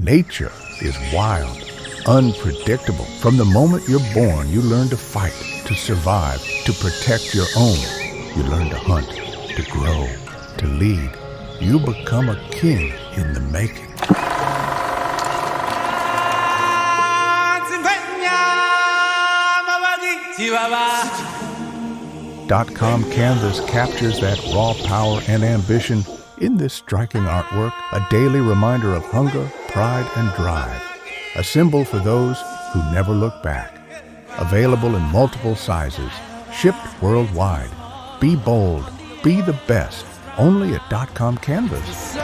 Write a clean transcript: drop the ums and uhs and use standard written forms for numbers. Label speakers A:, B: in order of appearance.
A: Nature is wild, unpredictable. From the moment you're born, you learn to fight, to survive, to protect your own. You learn to hunt, to grow, to lead. You become a king in the making. .com Canvas captures that raw power and ambition in this striking artwork, a daily reminder of hunger, pride, and drive. A symbol for those who never look back. Available in multiple sizes, shipped worldwide. Be bold, be the best, only at .com Canvas.